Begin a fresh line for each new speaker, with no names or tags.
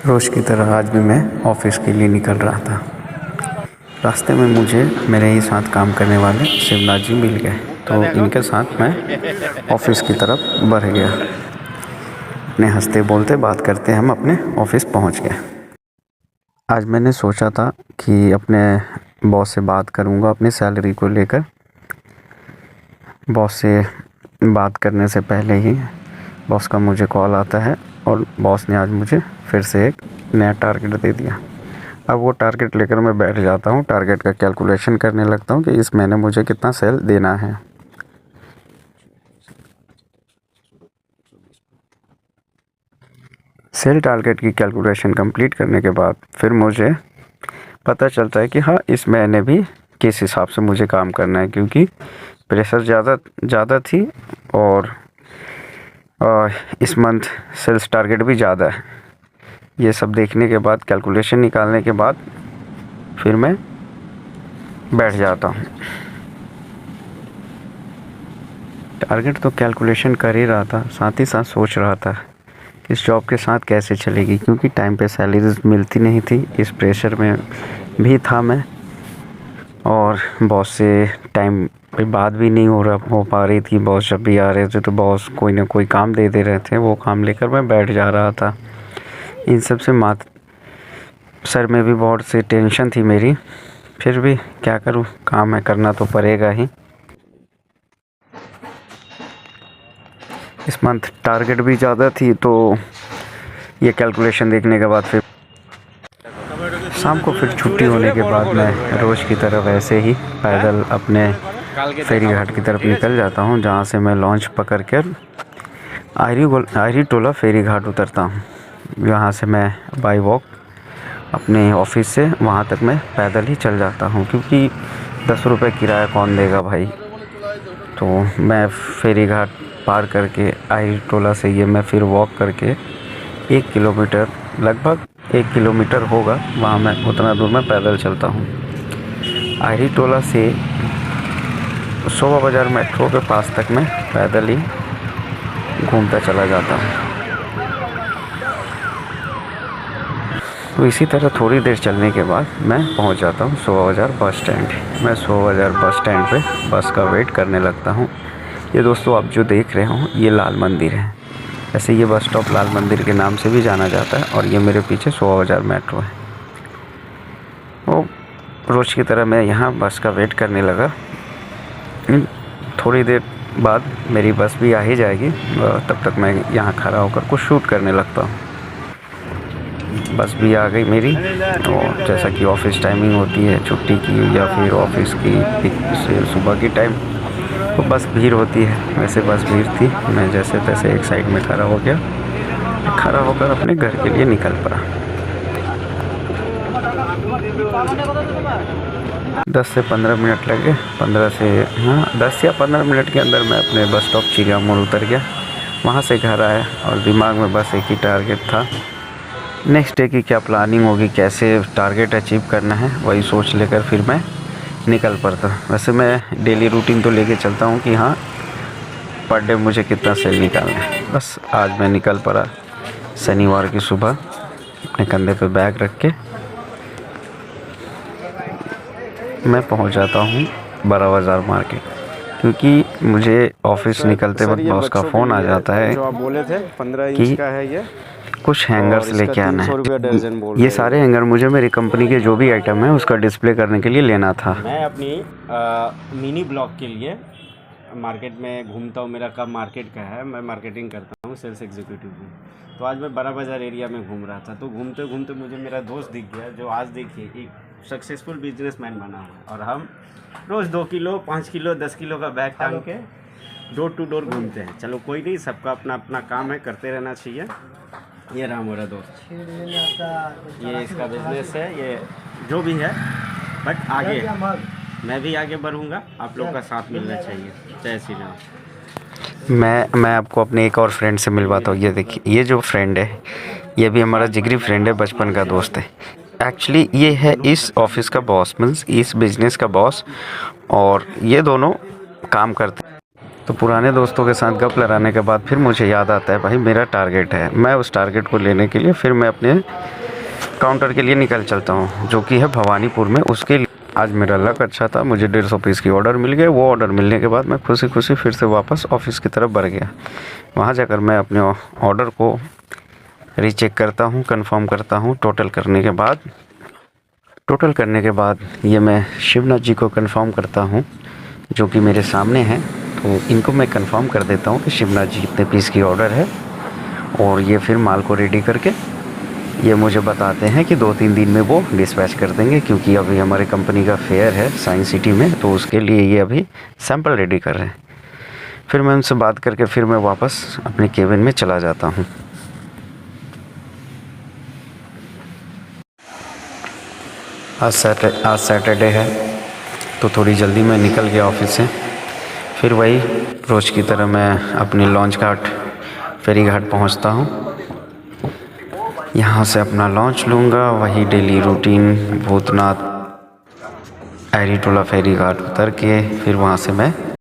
रोज़ की तरह आज भी मैं ऑफ़िस के लिए निकल रहा था। रास्ते में मुझे मेरे ही साथ काम करने वाले शिवनाथ जी मिल गए, तो इनके साथ मैं ऑफ़िस की तरफ बढ़ गया। अपने हंसते बोलते बात करते हम अपने ऑफ़िस पहुंच गए। आज मैंने सोचा था कि अपने बॉस से बात करूंगा अपनी सैलरी को लेकर। बॉस से बात करने से पहले ही बॉस का मुझे कॉल आता है और बॉस ने आज मुझे फिर से एक नया टारगेट दे दिया। अब वो टारगेट लेकर मैं बैठ जाता हूँ, टारगेट का कैलकुलेशन करने लगता हूँ कि इस महीने मुझे कितना सेल देना है। सेल टारगेट की कैलकुलेशन कंप्लीट करने के बाद फिर मुझे पता चलता है कि हाँ, इस महीने भी किस हिसाब से मुझे काम करना है, क्योंकि प्रेशर ज़्यादा थी और इस मंथ सेल्स टारगेट भी ज़्यादा है। ये सब देखने के बाद, कैलकुलेशन निकालने के बाद फिर मैं बैठ जाता हूँ। टारगेट तो कैलकुलेशन कर ही रहा था, साथ ही साथ सोच रहा था कि इस जॉब के साथ कैसे चलेगी, क्योंकि टाइम पे सैलरीज मिलती नहीं थी। इस प्रेशर में भी था मैं, और बॉस से टाइम पे बात भी नहीं हो पा रही थी। बॉस जब भी आ रहे थे तो बॉस कोई ना कोई काम दे रहे थे, वो काम लेकर मैं बैठ जा रहा था। इन सब से सर में भी बहुत सी टेंशन थी मेरी, फिर भी क्या करूं, काम है, करना तो पड़ेगा ही। इस मंथ टारगेट भी ज़्यादा थी, तो ये कैलकुलेशन देखने के बाद फिर शाम को फिर छुट्टी होने के बाद मैं रोज़ की तरह वैसे ही पैदल अपने फेरी घाट की तरफ निकल जाता हूँ, जहाँ से मैं लॉन्च पकड़ कर आयरी टोला फेरी घाट उतरता हूँ। यहाँ से मैं बाई वॉक अपने ऑफिस से वहाँ तक मैं पैदल ही चल जाता हूँ, क्योंकि 10 रुपये किराया कौन देगा भाई। तो मैं फेरी घाट पार करके आयरी टोला से ये मैं फिर वॉक करके 1 किलोमीटर, लगभग 1 किलोमीटर होगा, वहाँ मैं उतना दूर मैं पैदल चलता हूँ। आयरी टोला से शोभा बाज़ार मेट्रो के पास तक मैं पैदल ही घूमता चला जाता हूँ। तो इसी तरह थोड़ी देर चलने के बाद मैं पहुंच जाता हूं शोभा बाज़ार बस स्टैंड। मैं शोभा बाज़ार बस स्टैंड पे बस का वेट करने लगता हूं। ये दोस्तों आप जो देख रहे हो ये लाल मंदिर है। ऐसे ये बस स्टॉप लाल मंदिर के नाम से भी जाना जाता है, और ये मेरे पीछे शोभा बाज़ार मेट्रो है। वो रोज़ की तरह मैं यहाँ बस का वेट करने लगा। थोड़ी देर बाद मेरी बस भी आ ही जाएगी, तब तक मैं यहाँ खड़ा होकर कुछ शूट करने लगता हूँ। बस भी आ गई मेरी, और जैसा कि ऑफ़िस टाइमिंग होती है छुट्टी की या फिर ऑफिस की सुबह की टाइम, तो बस भीड़ होती है। वैसे बस भीड़ थी, मैं जैसे तैसे एक साइड में खड़ा हो गया, खड़ा होकर अपने घर के लिए निकल पड़ा। 10 से 15 मिनट लगे, 10 या 15 मिनट के अंदर मैं अपने बस स्टॉप चिड़िया मोड़ उतर गया। वहाँ से घर आया और दिमाग में बस एक ही टारगेट था, नेक्स्ट डे की क्या प्लानिंग होगी, कैसे टारगेट अचीव करना है, वही सोच लेकर फिर मैं निकल पड़ता। वैसे मैं डेली रूटीन तो लेके चलता हूँ कि हाँ, पर डे मुझे कितना सेल निकालना है। बस आज मैं निकल पड़ा शनिवार की सुबह, अपने कंधे पे बैग रख के मैं पहुँच जाता हूँ बड़ा बाज़ार मार्केट, क्योंकि मुझे ऑफिस निकलते वक्त बॉस का फ़ोन आ जाता है
जो आप बोले थे 15 इंच
कि
का है ये,
कुछ हैंगर्स लेके आना है।
300 रुपया दर्जन बोल
ये
रहे
सारे हैंगर मुझे मेरी कंपनी के जो भी आइटम है उसका डिस्प्ले करने के लिए लेना था।
मैं अपनी मिनी ब्लॉग के लिए मार्केट में घूमता हूँ। मेरा काम मार्केट का है, मैं मार्केटिंग करता हूँ, सेल्स एग्जीक्यूटिव हूँ। तो आज मैं बड़ा बाज़ार एरिया में घूम रहा था, तो घूमते घूमते मुझे मेरा दोस्त दिख गया, जो आज देखिए एक सक्सेसफुल बिजनेसमैन बना हुआ है। और हम रोज़ 2 किलो 5 किलो 10 किलो का बैग टांग के डोर टू डोर घूमते हैं। चलो कोई नहीं, सबका अपना अपना काम है, करते रहना चाहिए। ये रहा मेरा दोस्त, ये इसका बिजनेस है, ये जो भी है, बट आगे मैं भी आगे बढ़ूँगा, आप लोग का साथ मिलना चाहिए। जय श्री राम।
मैं आपको अपने एक और फ्रेंड से मिलवाता हूँ। ये देखिए, ये जो फ्रेंड है ये भी हमारा जिगरी फ्रेंड है, बचपन का दोस्त है। एक्चुअली ये है इस ऑफिस का बॉस, मीन्स इस बिज़नेस का बॉस, और ये दोनों काम करते हैं। तो पुराने दोस्तों के साथ गप लड़ाने के बाद फिर मुझे याद आता है भाई मेरा टारगेट है, मैं उस टारगेट को लेने के लिए फिर मैं अपने काउंटर के लिए निकल चलता हूँ, जो कि है भवानीपुर में। उसके लिए आज मेरा लक अच्छा था, मुझे 150 पीस की ऑर्डर मिल गए। वो ऑर्डर मिलने के बाद मैं खुशी खुशी फिर से वापस ऑफिस की तरफ बढ़ गया। वहाँ जाकर मैं अपने ऑर्डर को रीचेक करता हूँ, कंफर्म करता हूँ। टोटल करने के बाद ये मैं शिवनाथ जी को कंफर्म करता हूँ, जो कि मेरे सामने हैं। तो इनको मैं कंफर्म कर देता हूँ कि शिवनाथ जी इतने पीस की ऑर्डर है, और ये फिर माल को रेडी करके ये मुझे बताते हैं कि 2-3 दिन में वो डिस्पैच कर देंगे, क्योंकि अभी हमारे कंपनी का फेयर है साइंस सिटी में, तो उसके लिए ये अभी सैंपल रेडी कर रहे हैं। फिर मैं उनसे बात करके फिर मैं वापस अपने केबिन में चला जाता हूँ। आज सैटरडे है, तो थोड़ी जल्दी मैं निकल गया ऑफिस से। फिर वही रोज़ की तरह मैं अपने लॉन्च घाट, फेरी घाट पहुँचता हूँ। यहाँ से अपना लॉन्च लूँगा, वही डेली रूटीन भूतनाथ, एरीटोला फेरी घाट उतर के फिर वहाँ से मैं